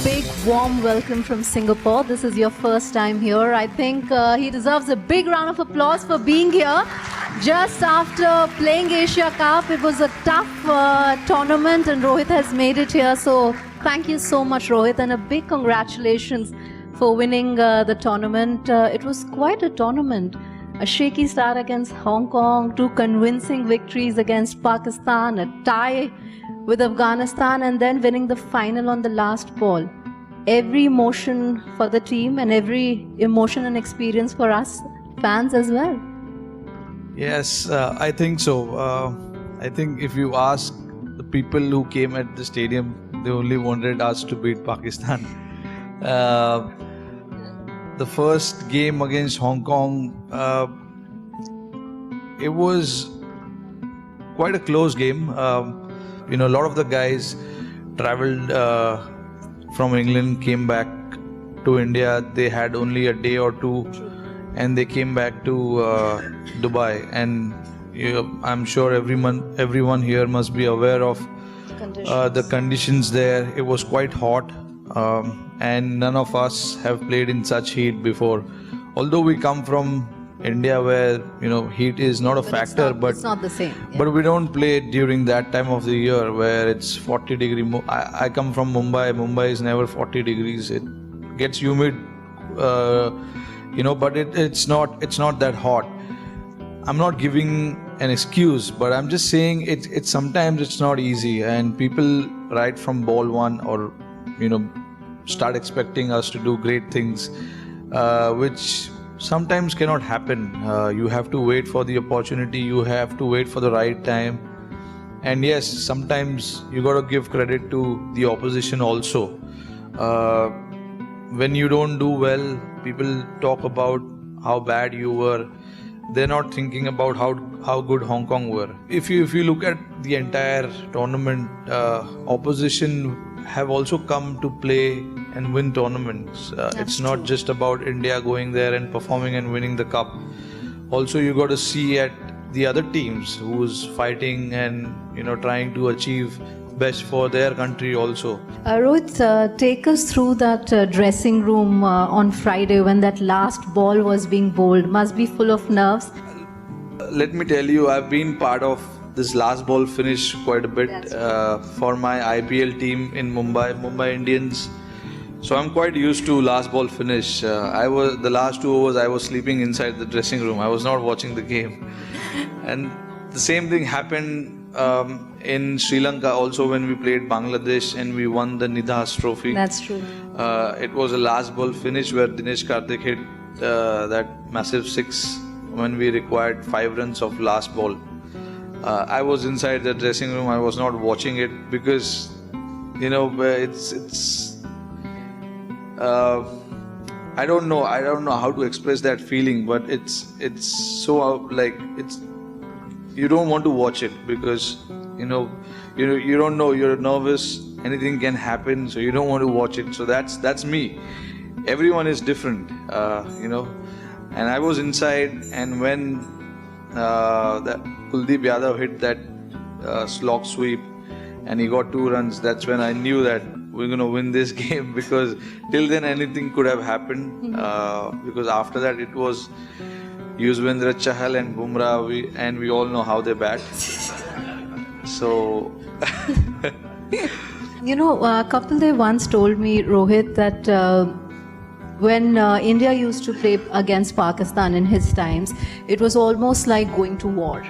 big warm welcome from Singapore. This is your first time here. I think he deserves a big round of applause for being here. Just after playing Asia Cup, it was a tough tournament and Rohit has made it here. So thank you so much, Rohit, and a big congratulations for winning the tournament. It was quite a tournament. A shaky start against Hong Kong, 2 convincing victories against Pakistan, a tie with Afghanistan, and then winning the final on the last ball. Every emotion for the team and every emotion and experience for us fans as well. Yes, I think so. I think if you ask the people who came at the stadium, they only wanted us to beat Pakistan. The first game against Hong Kong, it was quite a close game. A lot of the guys traveled from England, came back to India. They had only a day or two, and they came back to Dubai. And I'm sure everyone here must be aware of the conditions there. It was quite hot, and none of us have played in such heat before. Although we come from India, where heat is not a factor, but it's not the same. Yeah. But we don't play during that time of the year where it's 40 degree. I come from Mumbai. Mumbai is never 40 degrees. It gets humid, but it's not that hot. I'm not giving an excuse, but I'm just saying it's sometimes it's not easy, and people right from ball one or start expecting us to do great things, which sometimes cannot happen. You have to wait for the opportunity, you have to wait for the right time. And yes, sometimes you got to give credit to the opposition also. When you don't do well, people talk about how bad you were. They're not thinking about how good Hong Kong were. If you look at the entire tournament, opposition have also come to play and win tournaments. It's not true. just about India going there and performing and winning the cup. Also, you got to see at the other teams who's fighting and trying to achieve best for their country also. Rohit, take us through that dressing room on Friday when that last ball was being bowled. Must be full of nerves. Let me tell you, I've been part of this last ball finish quite a bit for my IPL team in Mumbai Indians. So I'm quite used to last ball finish. The last 2 overs I was sleeping inside the dressing room. I was not watching the game. And the same thing happened in Sri Lanka also when we played Bangladesh and we won the Nidhas trophy. That's true. It was a last ball finish where Dinesh Karthik hit that massive 6 when we required 5 runs of last ball. I was inside the dressing room. I was not watching it because it's I don't know how to express that feeling, but it's so you don't want to watch it because you don't know, you're nervous, anything can happen, so you don't want to watch it. So that's me. Everyone is different, and I was inside, and when that Kuldeep Yadav hit that slog sweep and he got 2 runs, that's when I knew that we're going to win this game, because till then anything could have happened, because after that it was Yuzvendra Chahal and Bumrah, and we all know how they bat. So Kapil Dev once told me, Rohit, that when India used to play against Pakistan in his times, it was almost like going to war.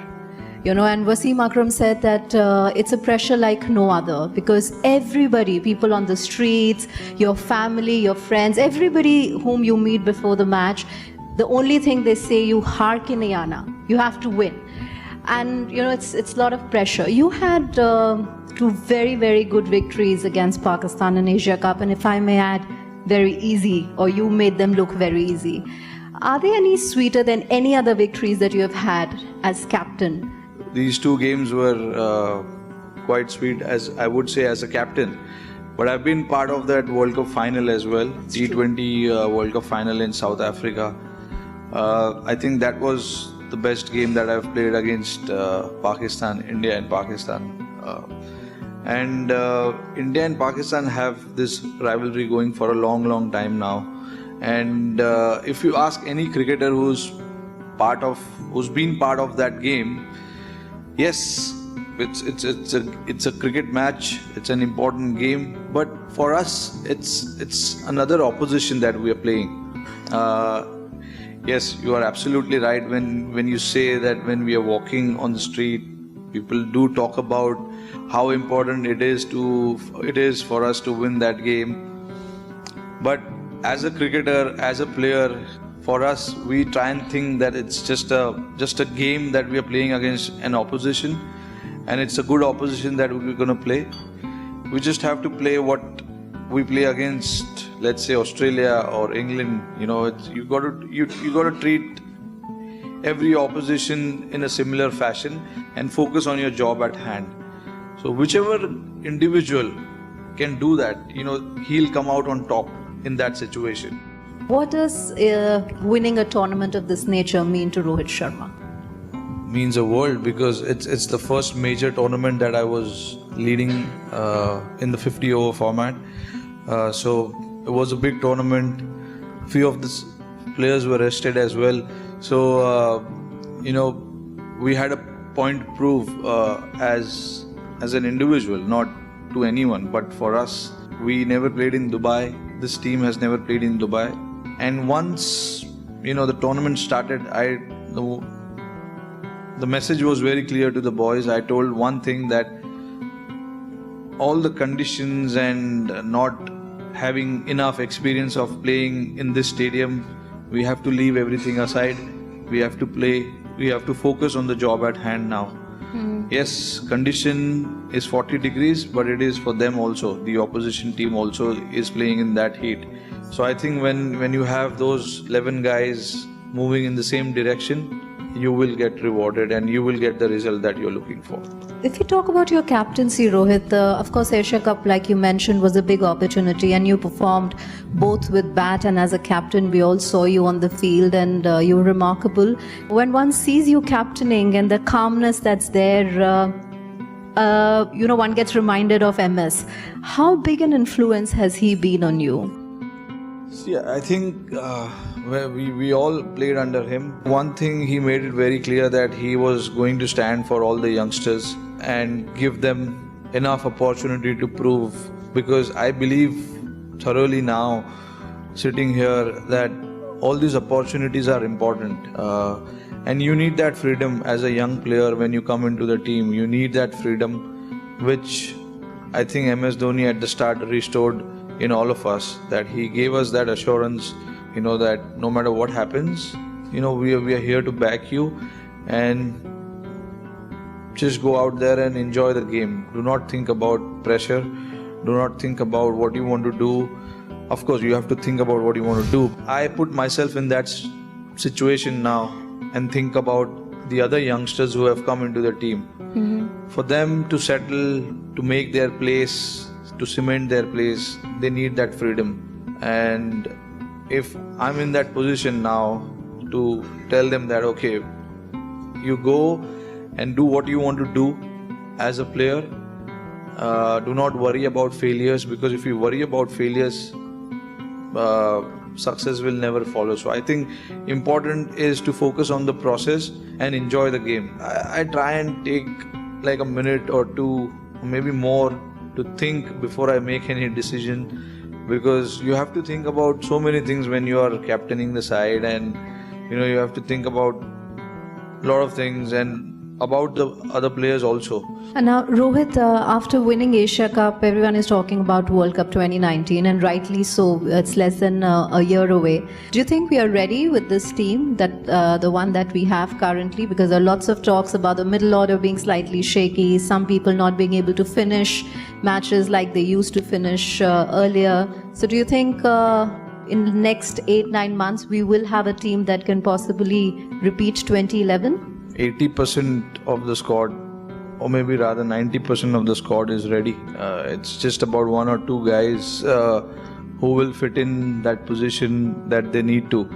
And Wasim Akram said that it's a pressure like no other, because everybody, people on the streets, your family, your friends, everybody whom you meet before the match, the only thing they say, you har ke nahi aana, you have to win. And it's a lot of pressure. You had 2 very, very good victories against Pakistan in Asia Cup, and if I may add, very easy, or you made them look very easy. Are they any sweeter than any other victories that you have had as captain? These 2 games were quite sweet, as I would say, as a captain. But I've been part of that World Cup final as well, T20 World Cup final in South Africa. I think that was the best game that I've played against Pakistan, India and Pakistan. And India and Pakistan have this rivalry going for a long time now. And if you ask any cricketer who's been part of that game, yes, it's a cricket match. It's an important game, but for us, it's another opposition that we are playing. Yes, you are absolutely right when you say that when we are walking on the street, people do talk about how important it is for us to win that game. But as a cricketer, as a player, for us, we try and think that it's just a game that we are playing against an opposition, and it's a good opposition that we're going to play. We just have to play what we play against, let's say Australia or England. You got to treat every opposition in a similar fashion and focus on your job at hand. So whichever individual can do that, he'll come out on top in that situation. What does winning a tournament of this nature mean to Rohit Sharma? Means a world, because it's the first major tournament that I was leading in the 50 over format. So it was a big tournament. Few of the players were rested as well. So we had a point to prove as an individual, not to anyone, but for us. We never played in Dubai. This team has never played in Dubai. And once the tournament started, the message was very clear to the boys. I told one thing, that all the conditions and not having enough experience of playing in this stadium, we have to leave everything aside. We have to play. We have to focus on the job at hand now. Yes, condition is 40 degrees, but it is for them also. The opposition team also is playing in that heat. So I think when you have those 11 guys moving in the same direction, you will get rewarded and you will get the result that you're looking for. If you talk about your captaincy, Rohit, of course Asia Cup, like you mentioned, was a big opportunity, and you performed both with bat and as a captain. We all saw you on the field, and you were remarkable. When one sees you captaining and the calmness that's there, one gets reminded of MS. How big an influence has he been on you? See, I think we all played under him. One thing, he made it very clear that he was going to stand for all the youngsters and give them enough opportunity to prove, because I believe thoroughly now, sitting here, that all these opportunities are important, and you need that freedom as a young player. When you come into the team, you need that freedom, which I think MS Dhoni at the start restored in all of us, that he gave us that assurance, that no matter what happens, we are here to back you, and just go out there and enjoy the game. Do not think about pressure. Do not think about what you want to do. Of course, you have to think about what you want to do. I put myself in that situation now and think about the other youngsters who have come into the team. For them to settle, to make their place, to cement their place, they need that freedom. And if I'm in that position now to tell them that, okay, you go and do what you want to do as a player, do not worry about failures, because if you worry about failures, success will never follow. So I think important is to focus on the process and enjoy the game. I try and take like a minute or two, maybe more, to think before I make any decision, because you have to think about so many things when you are captaining the side, and you have to think about a lot of things and about the other players also. And now, Rohit, after winning Asia Cup, everyone is talking about World Cup 2019, and rightly so. It's less than a year away. Do you think we are ready with this team, that the one that we have currently? Because there are lots of talks about the middle order being slightly shaky, some people not being able to finish matches like they used to finish earlier. So do you think in the next 8-9 months we will have a team that can possibly repeat 2011? 80% of the squad, or maybe rather 90% of the squad, is ready. It's just about one or two guys who will fit in that position that they need to.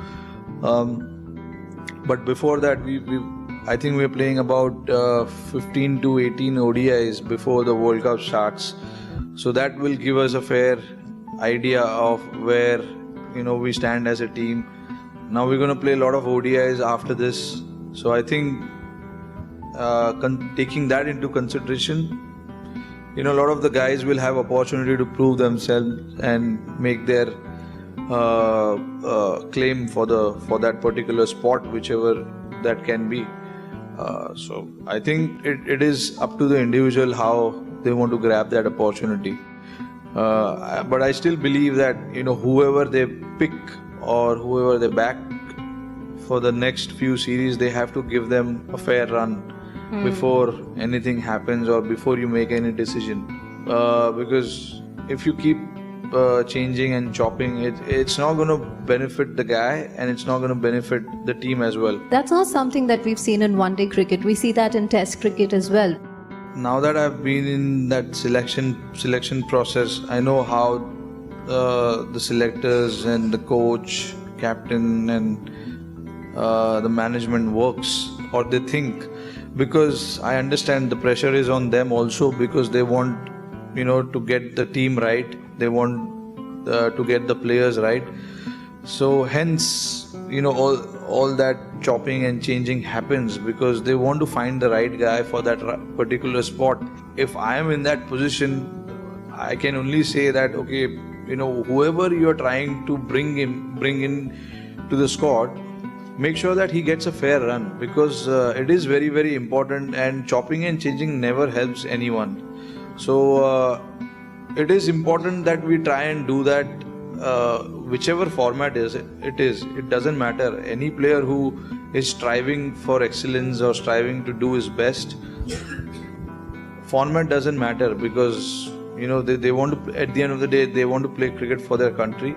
But before that, I think we're playing about 15 to 18 ODIs before the World Cup starts. So that will give us a fair idea of where we stand as a team. Now we're going to play a lot of ODIs after this. So I think taking that into consideration, a lot of the guys will have opportunity to prove themselves and make their claim for that particular spot, whichever that can be. So I think it is up to the individual how they want to grab that opportunity. But I still believe that whoever they pick or whoever they back for the next few series, they have to give them a fair run before anything happens or before you make any decision. Because if you keep changing and chopping, it's not going to benefit the guy and it's not going to benefit the team as well. That's not something that we've seen in one-day cricket. We see that in Test cricket as well. Now that I've been in that selection process, I know how the selectors and the coach, captain and the management works, or they think, because I understand the pressure is on them also, because they want to get the team right, they want to get the players right. So hence all that chopping and changing happens because they want to find the right guy for that particular spot. If I am in that position, I can only say that okay, whoever you are trying to bring in to the squad, make sure that he gets a fair run, because it is very, very important, and chopping and changing never helps anyone. So it is important that we try and do that, whichever format it doesn't matter. Any player who is striving for excellence or striving to do his best, format doesn't matter, because they want to, at the end of the day, they want to play cricket for their country,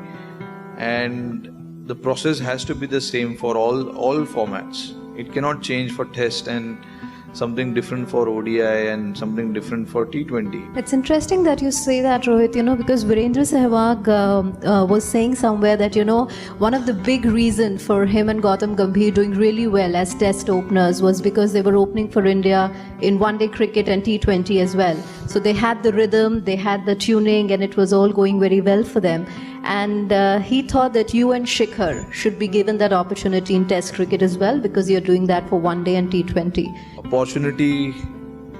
and the process has to be the same for all formats. It cannot change for Test and something different for ODI and something different for T20. It's interesting that you say that, Rohit, because Virendra Sehwag was saying somewhere that, one of the big reasons for him and Gautam Gambhir doing really well as Test openers was because they were opening for India in one-day cricket and T20 as well. So they had the rhythm, they had the tuning, and it was all going very well for them. And he thought that you and Shikhar should be given that opportunity in Test cricket as well, because you're doing that for one day and T20. Opportunity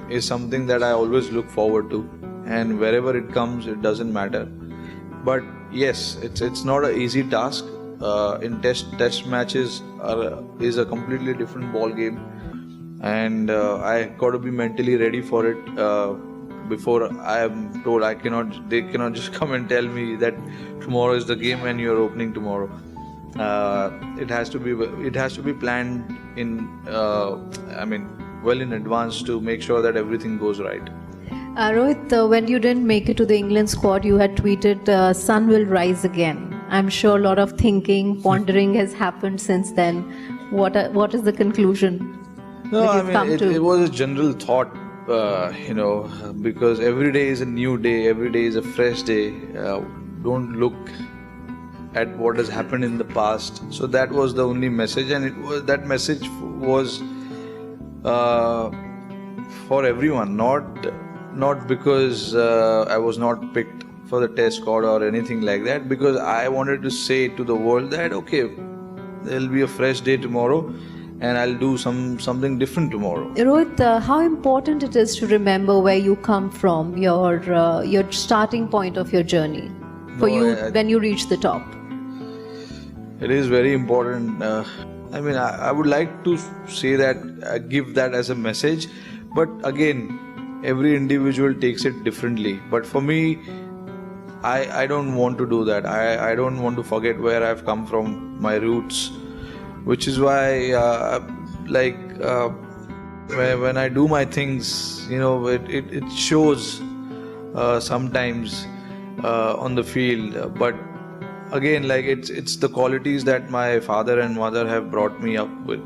is something that I always look forward to, and wherever it comes, it doesn't matter. But yes, it's not an easy task. In test matches is a completely different ball game, and I got to be mentally ready for it. Before I am told they cannot just come and tell me that tomorrow is the game and you're opening tomorrow. It has to be planned in well in advance to make sure that everything goes right. Rohit, when you didn't make it to the England squad, you had tweeted, "Sun will rise again." I'm sure a lot of thinking, pondering has happened since then. What is the conclusion? No, it was a general thought. Because every day is a new day, every day is a fresh day. Don't look at what has happened in the past. So that was the only message, and that message was for everyone, not because I was not picked for the Test squad or anything like that, because I wanted to say to the world that okay, there'll be a fresh day tomorrow, and I'll do something different tomorrow. Rohit, how important it is to remember where you come from, your starting point of your journey, when you reach the top. It is very important. I would like to say that, give that as a message, but again, every individual takes it differently. But for me, I don't want to do that. I don't want to forget where I've come from, my roots. Which is why, when I do my things, it shows sometimes on the field. But again, it's the qualities that my father and mother have brought me up with.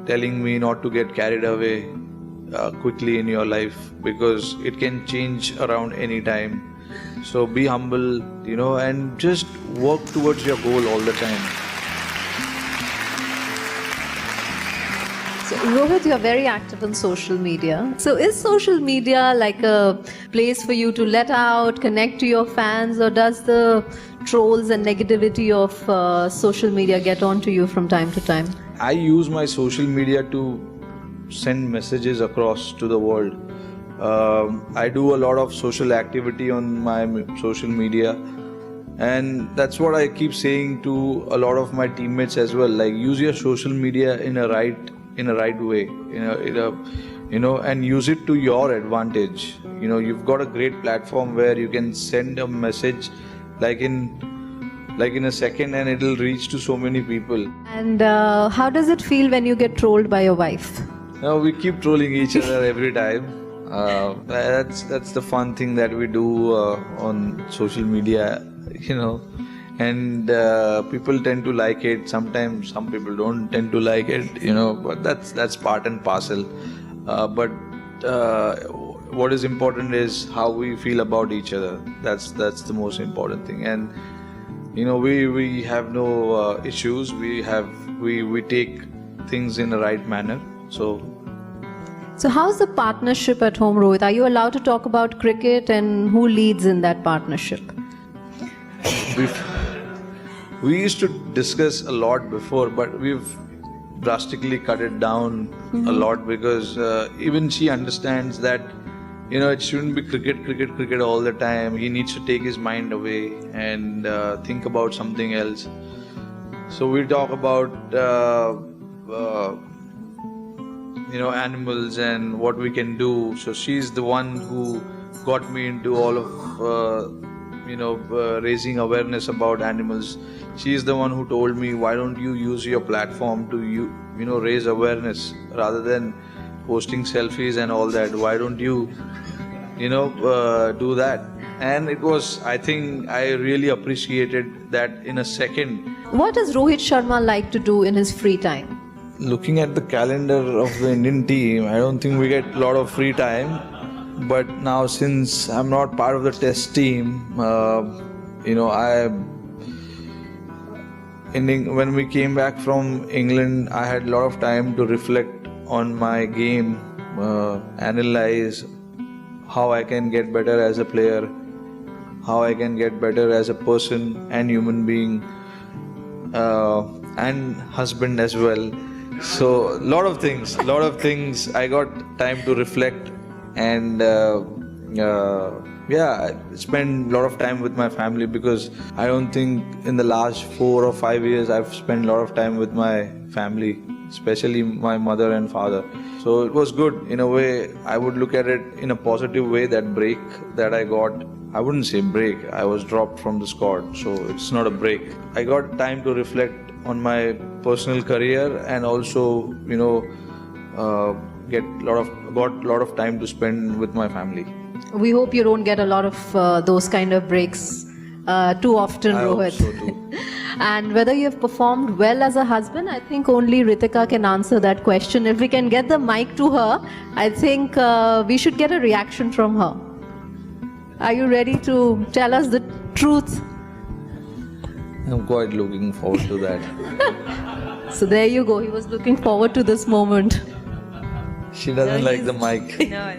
Telling me not to get carried away quickly in your life, because it can change around any time. So be humble, and just work towards your goal all the time. Rohit, you're very active on social media. So is social media like a place for you to let out, connect to your fans, or does the trolls and negativity of social media get on to you from time to time? I use my social media to send messages across to the world. I do a lot of social activity on my social media, and that's what I keep saying to a lot of my teammates as well. Like, use your social media in a right way, and use it to your advantage. You've got a great platform where you can send a message like in a second, and it'll reach to so many people. And how does it feel when you get trolled by your wife? We keep trolling each other every time. That's the fun thing that we do on social media, and people tend to like it. Sometimes some people don't tend to like it, but that's part and parcel. But what is important is how we feel about each other. That's the most important thing. And we have no issues. We take things in the right manner. So how's the partnership at home, Rohit? Are you allowed to talk about cricket, and who leads in that partnership? We used to discuss a lot before, but we've drastically cut it down a lot, because even she understands that it shouldn't be cricket all the time. He needs to take his mind away and think about something else. So we talk about animals and what we can do. So she's the one who got me into all of raising awareness about animals. She's the one who told me, why don't you use your platform to raise awareness rather than posting selfies and all that. Why don't you do that? And I think I really appreciated that in a second. What does Rohit Sharma like to do in his free time? Looking at the calendar of the Indian team, I don't think we get a lot of free time. But now, since I'm not part of the test team, when we came back from England, I had a lot of time to reflect on my game, analyze how I can get better as a player, how I can get better as a person and human being, and husband as well. So a lot of things I got time to reflect, and I spend a lot of time with my family, because I don't think in the last 4 or 5 years I've spent a lot of time with my family, especially my mother and father. So it was good in a way. I would look at it in a positive way. That break that I got, I wouldn't say break, I was dropped from the squad, so it's not a break. I got time to reflect on my personal career, and also got a lot of time to spend with my family. We hope you don't get a lot of those kind of breaks too often, Rohit. I hope so too. And whether you have performed well as a husband, I think only Ritika can answer that question. If we can get the mic to her, I think we should get a reaction from her. Are you ready to tell us the truth? I'm quite looking forward to that. So there you go. He was looking forward to this moment. She doesn't like the mic. No,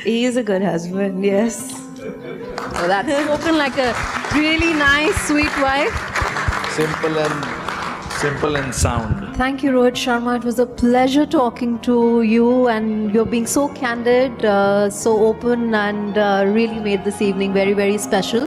he is a good husband, yes. So that's spoken like a really nice, sweet wife. Simple and sound. Thank you, Rohit Sharma. It was a pleasure talking to you, and you're being so candid, so open, and really made this evening very, very special.